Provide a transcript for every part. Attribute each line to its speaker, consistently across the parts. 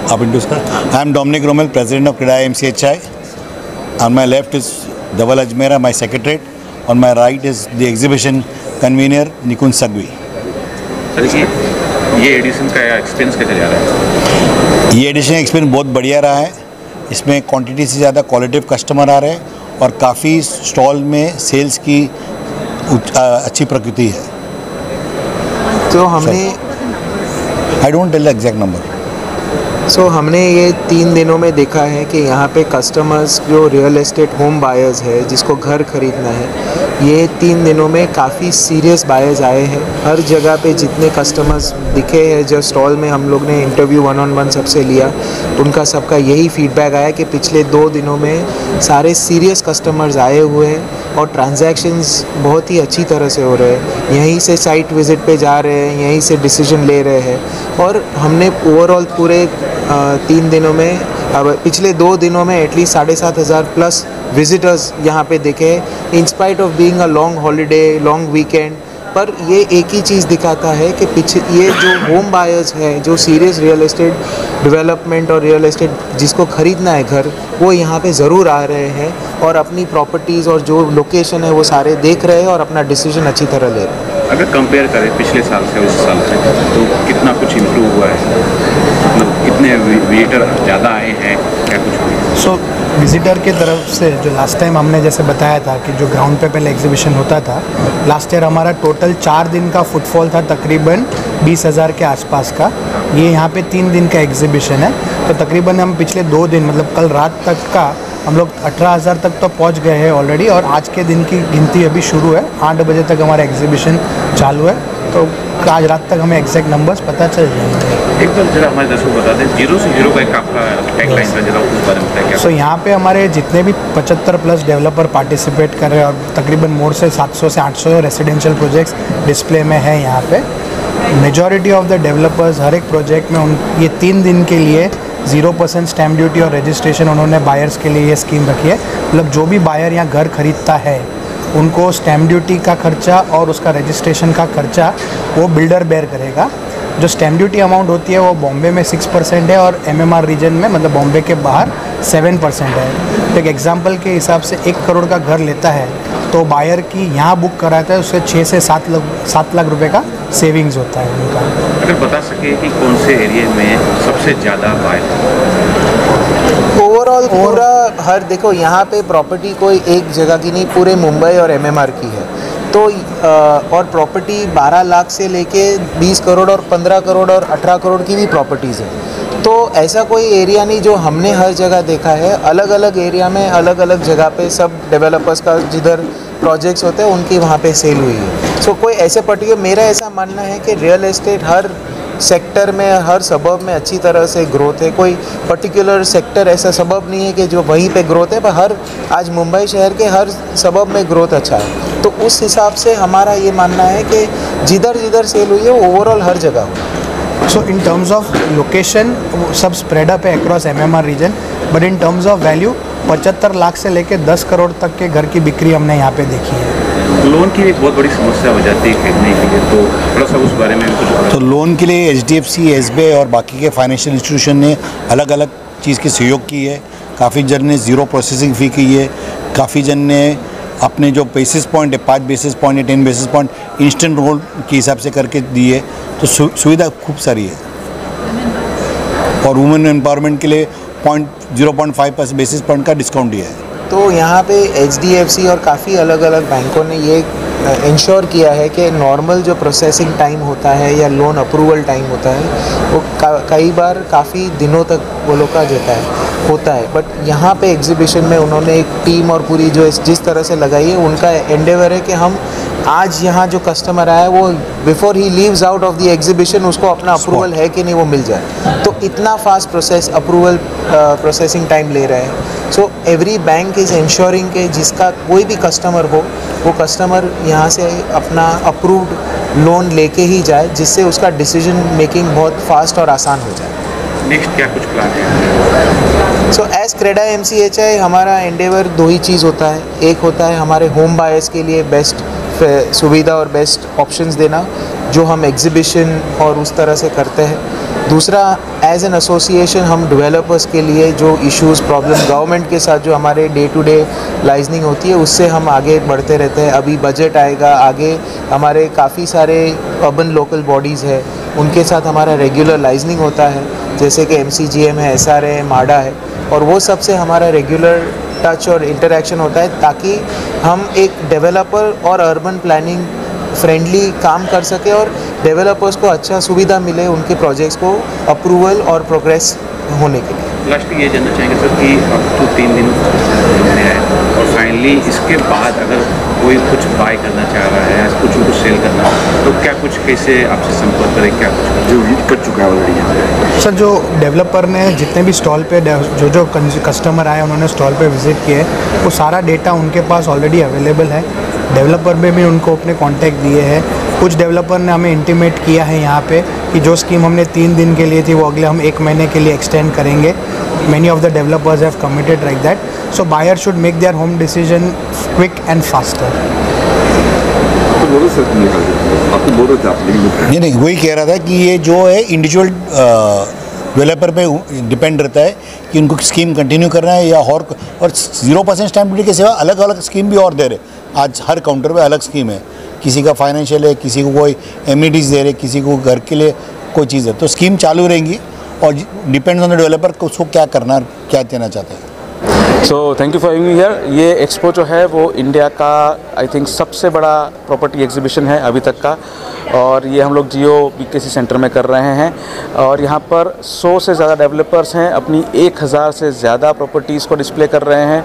Speaker 1: Up into sir. I am Dominic Rommel, President of CREDA MCHI. On my left is Dhaval Ajmera, my secretary. On my right is the exhibition convener Nikun Sagvi.
Speaker 2: Sir ये addition का experience कैसे जा रहा है?
Speaker 1: ये addition experience बहुत बढ़िया रहा है। इसमें क्वांटिटी से ज़्यादा क्वालिटिव कस्टमर आ रहे हैं और काफ़ी स्टॉल में सेल्स की अच्छी प्रकृति है।
Speaker 3: तो हमने
Speaker 1: I don't tell the exact number.
Speaker 3: हमने ये 3 दिनों में देखा है कि यहाँ पे कस्टमर्स जो रियल एस्टेट होम बायर्स है जिसको घर खरीदना है, ये 3 दिनों में काफ़ी सीरियस बायर्स आए हैं। हर जगह पे जितने कस्टमर्स दिखे हैं, जो स्टॉल में हम लोग ने इंटरव्यू 1-on-1 सबसे लिया, उनका सबका यही फीडबैक आया कि पिछले 2 दिनों में सारे सीरियस कस्टमर्स आए हुए हैं और ट्रांजैक्शंस बहुत ही अच्छी तरह से हो रहे हैं। यहीं से साइट विज़िट पे जा रहे हैं, यहीं से डिसीजन ले रहे हैं। और हमने ओवरऑल पूरे 3 दिनों में, अब पिछले 2 दिनों में एटलीस्ट 7,500 प्लस विजिटर्स यहाँ पे देखे, in spite of being a long holiday, long weekend. पर ये एक ही चीज़ दिखाता है कि ये जो होम बायर्स हैं, जो सीरियस रियल एस्टेट डेवलपमेंट और रियल एस्टेट जिसको ख़रीदना है घर, वो यहाँ पे ज़रूर आ रहे हैं और अपनी प्रॉपर्टीज़ और जो लोकेशन है वो सारे देख रहे हैं और अपना डिसीजन अच्छी तरह ले रहे हैं।
Speaker 2: अगर कंपेयर करें पिछले साल से उस साल से, तो कितना कुछ इम्प्रूव हुआ है? मतलब कितने विजिटर ज़्यादा आए हैं, क्या कुछ हुआ?
Speaker 4: विजिटर के तरफ से जो लास्ट टाइम हमने जैसे बताया था कि जो ग्राउंड पे पहले एग्जीबिशन होता था, लास्ट ईयर हमारा टोटल 4 दिन का फुटफॉल था तकरीबन 20,000 के आसपास का। ये यहाँ पे 3 दिन का एग्जीबिशन है, तो तकरीबन हम पिछले 2 दिन मतलब कल रात तक का हम लोग 18,000 तक तो पहुँच गए हैं ऑलरेडी, और आज के दिन की गिनती अभी शुरू है। 8 बजे तक हमारा एग्जीबिशन चालू है, तो आज रात तक हमें एग्जैक्ट नंबर्स पता चल जाएंगे।
Speaker 2: एक बार जरा हमारे दर्शकों को बता दें, 0 से 0 का एक आपका टैगलाइन था, जरा उस बारे में बताएं क्या?
Speaker 4: यहाँ पे हमारे जितने भी 75 प्लस डेवलपर पार्टिसिपेट कर रहे हैं और तकरीबन मोर से 700 से 800 रेसिडेंशियल प्रोजेक्ट्स डिस्प्ले में है यहाँ पे। मेजॉरिटी ऑफ द डेवलपर्स हर एक प्रोजेक्ट में ये 3 दिन के लिए 0% स्टैम्प ड्यूटी और रजिस्ट्रेशन उन्होंने बायर्स के लिए ये स्कीम रखी है। मतलब जो भी बायर यहाँ घर खरीदता है उनको स्टैम्प ड्यूटी का खर्चा और उसका रजिस्ट्रेशन का खर्चा वो बिल्डर बेयर करेगा। जो स्टैम्प ड्यूटी अमाउंट होती है वो बॉम्बे में 6% है और MMR रीजन में मतलब बॉम्बे के बाहर 7% है। तो एक एग्जांपल के हिसाब से 1 करोड़ का घर लेता है तो बायर की यहाँ बुक कराता है उससे 6 से 7 लाख रुपए का सेविंग्स होता है उनका।
Speaker 2: अगर बता सके कि कौन से एरिया में सबसे ज़्यादा बायर?
Speaker 3: ओवरऑल पूरा हर देखो यहाँ पे प्रॉपर्टी कोई एक जगह की नहीं, पूरे मुंबई और MMR की है। तो और प्रॉपर्टी 12 लाख से लेके 20 करोड़ और 15 करोड़ और 18 करोड़ की भी प्रॉपर्टीज़ है। तो ऐसा कोई एरिया नहीं जो हमने हर जगह देखा है। अलग अलग एरिया में अलग अलग जगह पे सब डेवलपर्स का जिधर प्रोजेक्ट्स होते हैं उनकी वहाँ पे सेल हुई है। कोई ऐसे पर्टिकुलर, मेरा ऐसा मानना है कि रियल एस्टेट हर सेक्टर में, हर सबब में अच्छी तरह से ग्रोथ है। कोई पर्टिकुलर सेक्टर ऐसा सबब नहीं है कि जो वहीं पे ग्रोथ है, पर आज मुंबई शहर के हर सबब में ग्रोथ अच्छा है। तो उस हिसाब से हमारा ये मानना है कि जिधर जिधर सेल हुई है वो ओवरऑल हर जगह हो।
Speaker 4: इन टर्म्स ऑफ लोकेशन सब स्प्रेड अप है across MMR region, but in terms of value 75 lakh से लेकर 10 करोड़ तक के घर की बिक्री हमने यहाँ पे देखी है।
Speaker 2: लोन की एक बहुत बड़ी समस्या हो जाती है खरीदने के लिए, तो थोड़ा सा उस बारे में कुछ बताएं।
Speaker 1: तो लोन के लिए HDFC, SBI और बाकी के फाइनेंशियल इंस्टीट्यूशन ने अलग अलग चीज़ की सहयोग की है। काफ़ी जन ने 0 प्रोसेसिंग फ़ी की है, काफ़ी जन ने अपने जो बेसिस पॉइंट है 5 बेसिस पॉइंट या 10 बेसिस पॉइंट इंस्टेंट लोन के हिसाब से करके दी है। तो सुविधा खूब सारी है। और वुमेन एम्पावरमेंट के लिए 0.5 बेसिस पॉइंट का डिस्काउंट दिया है।
Speaker 3: तो यहाँ पे HDFC और काफ़ी अलग अलग बैंकों ने ये इंश्योर किया है कि नॉर्मल जो प्रोसेसिंग टाइम होता है या लोन अप्रूवल टाइम होता है वो कई बार काफ़ी दिनों तक वो लोग का होता है। बट यहाँ पे एग्जीबिशन में उन्होंने एक टीम और पूरी जो जिस तरह से लगाई है, उनका एंडेवर है कि हम आज यहाँ जो कस्टमर आया वो before he leaves out of the exhibition उसको अपना अप्रूवल है कि नहीं वो मिल जाए। तो इतना फास्ट प्रोसेसिंग टाइम ले रहे हैं। एवरी बैंक इज़ इंश्योरिंग कि जिसका कोई भी कस्टमर हो वो कस्टमर यहाँ से अपना अप्रूव्ड लोन लेके ही जाए, जिससे उसका डिसीजन मेकिंग बहुत फास्ट और आसान हो जाए।
Speaker 2: नेक्स्ट क्या कुछ प्लान है?
Speaker 3: एज क्रेडा MCHI हमारा एंडेवर 2 ही चीज़ होता है। एक होता है हमारे होम बायर्स के लिए बेस्ट सुविधा और बेस्ट ऑप्शंस देना, जो हम एग्जीबिशन और उस तरह से करते हैं। दूसरा, एज एन एसोसिएशन हम डेवलपर्स के लिए जो इश्यूज़ प्रॉब्लम गवर्नमेंट के साथ जो हमारे डे टू डे लाइजनिंग होती है उससे हम आगे बढ़ते रहते हैं। अभी बजट आएगा, आगे हमारे काफ़ी सारे अर्बन लोकल बॉडीज़ है, उनके साथ हमारा रेगुलर लाइजनिंग होता है, जैसे कि MCGM है, SRA है, माडा है, और वो सब से हमारा रेगुलर टच और इंटरेक्शन होता है ताकि हम एक डेवलपर और अर्बन प्लानिंग फ्रेंडली काम कर सके और डेवलपर्स को अच्छा सुविधा मिले उनके प्रोजेक्ट्स को अप्रूवल और प्रोग्रेस होने के लिए।
Speaker 2: लास्ट ये जानना चाहेंगे सर कि अब तो 3 दिन में है और फाइनली इसके बाद अगर कोई कुछ बाय करना चाह रहा है या कुछ उनको सेल करना हो तो क्या कुछ कैसे आपसे संपर्क करें, क्या कुछ जो विजिट कर चुका है ऑलरेडी यहाँ पे?
Speaker 4: सर, जो डेवलपर ने जितने भी स्टॉल पे जो कस्टमर आए उन्होंने स्टॉल पे विज़िट किए, वो सारा डेटा उनके पास ऑलरेडी अवेलेबल है। डेवलपर में भी उनको अपने कॉन्टैक्ट दिए हैं। कुछ डेवलपर ने हमें इंटीमेट किया है यहाँ पे कि जो स्कीम हमने 3 दिन के लिए थी वो अगले हम 1 महीने के लिए एक्सटेंड करेंगे। Many of the developers have committed like that. So buyers should make their home decision quick and faster.
Speaker 1: नहीं, वही कह रहा था कि ये जो है इंडिविजुअल डेवलपर पे डिपेंड रहता है कि उनको स्कीम कंटिन्यू करना है या और 0% स्टैम्प ड्यूटी के सिवा अलग अलग स्कीम भी और दे रहे। आज हर काउंटर पे अलग स्कीम है, किसी का फाइनेंशियल है, किसी को कोई एमिनिटीज़ दे रहे, किसी को घर के लिए कोई चीज़ है, तो स्कीम चालू रहेंगी और डिपेंड्स ऑन द डेवलपर को उसको क्या करना, क्या देना चाहते हैं।
Speaker 5: So thank you for having me here. ये एक्सपो जो है वो इंडिया का आई थिंक सबसे बड़ा प्रॉपर्टी एग्जीबिशन है अभी तक का, और ये हम लोग जियो BKC सेंटर में कर रहे हैं और यहाँ पर 100 से ज़्यादा डेवलपर्स हैं, अपनी 1000 से ज़्यादा प्रॉपर्टीज़ को डिस्प्ले कर रहे हैं।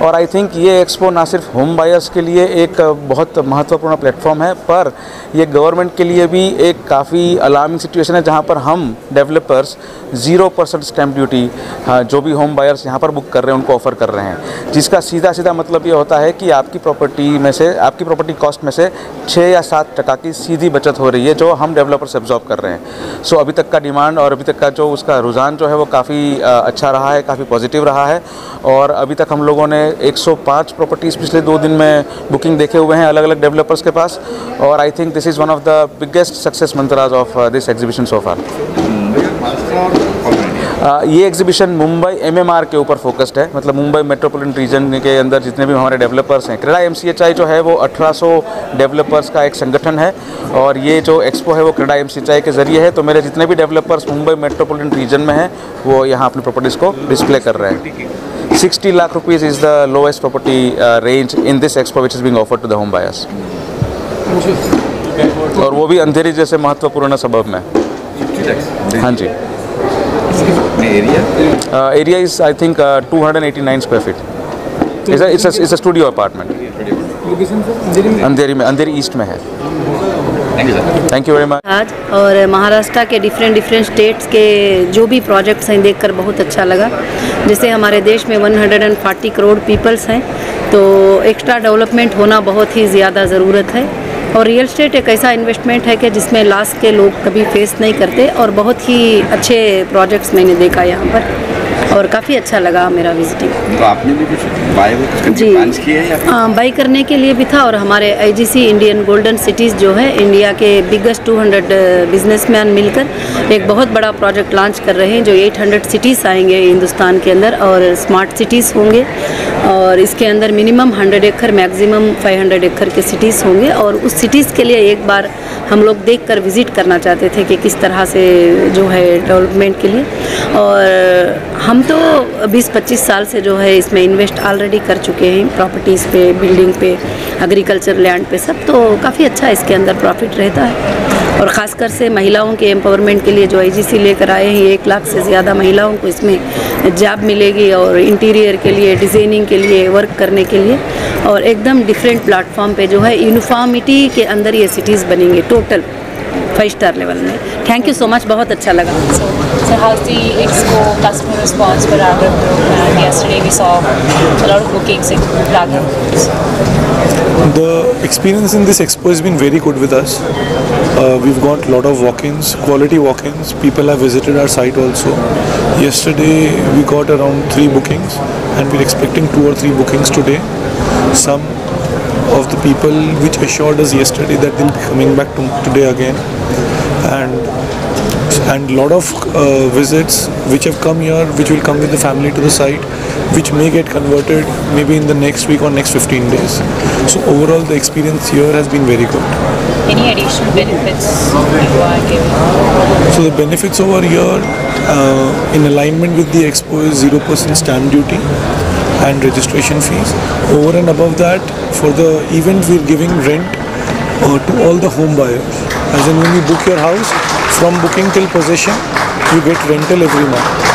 Speaker 5: और आई थिंक ये एक्सपो ना सिर्फ होम बायर्स के लिए एक बहुत महत्वपूर्ण प्लेटफॉर्म है, पर ये गवर्नमेंट के लिए भी एक काफ़ी अलार्मिंग सिचुएशन है जहाँ पर हम डेवलपर्स 0% स्टैम्प ड्यूटी जो भी होम बायर्स यहाँ पर बुक कर रहे हैं उनको ऑफ़र कर रहे हैं, जिसका सीधा मतलब ये होता है कि आपकी प्रॉपर्टी कॉस्ट में से 6 या 7% की सीधी बचत हो रही है जो हम डेवलपर से एब्जॉर्ब कर रहे हैं। सो अभी तक का डिमांड और अभी तक का जो उसका रुझान जो है वो काफ़ी अच्छा रहा है, काफ़ी पॉजिटिव रहा है। और अभी तक हम लोगों ने 105 प्रॉपर्टीज़ पिछले 2 दिन में बुकिंग देखे हुए हैं अलग अलग डेवलपर्स के पास, और I think this is one of the biggest success mantras of this exhibition so far. ये एग्जीबिशन मुंबई MMR के ऊपर फोकस्ड है, मतलब मुंबई मेट्रोपॉलिटन रीजन के अंदर जितने भी हमारे डेवलपर्स हैं। क्रेडा MCHI जो है वो 1800 डेवलपर्स का एक संगठन है और ये जो एक्सपो है वो क्रेडा MCHI के ज़रिए है। तो मेरे जितने भी डेवलपर्स मुंबई मेट्रोपॉलिटन रीजन में हैं वो यहाँ अपनी प्रॉपर्टीज़ को डिस्प्ले कर रहे हैं। 60 lakh rupees is the lowest property range in this expo which is being offered to the home buyers, और वो भी अंधेरी जैसे महत्वपूर्ण सबब में। हाँ जी। Area is I think 289 square feet. It's a studio apartment. Andheri east में है। Thank you very much.
Speaker 6: आज और महाराष्ट्र के डिफरेंट स्टेट्स के जो भी प्रोजेक्ट्स हैं देखकर बहुत अच्छा लगा। जैसे हमारे देश में 140 करोड़ पीपल्स हैं, तो एक्स्ट्रा डेवलपमेंट होना बहुत ही ज़्यादा ज़रूरत है। और रियल एस्टेट एक ऐसा इन्वेस्टमेंट है कि जिसमें लॉस के लोग कभी फेस नहीं करते, और बहुत ही अच्छे प्रोजेक्ट्स मैंने देखा यहाँ पर और काफ़ी अच्छा लगा मेरा विजिटिंग।
Speaker 2: तो आपने भी कुछ बाय किए हैं?
Speaker 6: हाँ, बाई करने के लिए भी था, और हमारे IGC इंडियन गोल्डन सिटीज़ जो है इंडिया के बिगेस्ट 200 बिजनेसमैन मिलकर एक बहुत बड़ा प्रोजेक्ट लॉन्च कर रहे हैं जो 800 सिटीज़ आएंगे हिंदुस्तान के अंदर, और स्मार्ट सिटीज़ होंगे, और इसके अंदर मिनिमम 100 एकड़ मैक्सिमम 500 एकड़ के सिटीज़ होंगे। और उस सिटीज़ के लिए एक बार हम लोग देखकर विज़िट करना चाहते थे कि किस तरह से जो है डेवलपमेंट के लिए। और हम तो 20-25 साल से जो है इसमें इन्वेस्ट ऑलरेडी कर चुके हैं, प्रॉपर्टीज़ पे, बिल्डिंग पे, एग्रीकल्चर लैंड पे सब, तो काफ़ी अच्छा इसके अंदर प्रॉफिट रहता है। और ख़ासकर से महिलाओं के एम्पावरमेंट के लिए जो IGC लेकर आए हैं, 1 लाख से ज़्यादा महिलाओं को इसमें जॉब मिलेगी, और इंटीरियर के लिए, डिज़ाइनिंग के लिए, वर्क करने के लिए, और एकदम डिफरेंट प्लेटफॉर्म पे जो है यूनिफॉर्मिटी के अंदर ये सिटीज़ बनेंगे टोटल 5 स्टार लेवल में। थैंक यू सो मच, बहुत अच्छा लगा।
Speaker 7: So how's the Expo customer response for Raghav Group? And yesterday we saw a lot of bookings in Raghav Group.
Speaker 8: The experience in this expo has been very good with us. We've got a lot of walk-ins, quality walk-ins. People have visited our site also. Yesterday we got around 3 bookings and we're expecting 2 or 3 bookings today. Some of the people which assured us yesterday that they'll be coming back today again, and lot of visits which have come here, which will come with the family to the site, which may get converted maybe in the next week or next 15 days. So overall the experience here has been very good.
Speaker 7: Any additional benefits you are giving?
Speaker 8: So the benefits over here in alignment with the Expo is 0% stamp duty and registration fees. Over and above that, for the event we're giving rent to all the home buyers. As in when you book your house, from booking till possession, you get rental every month.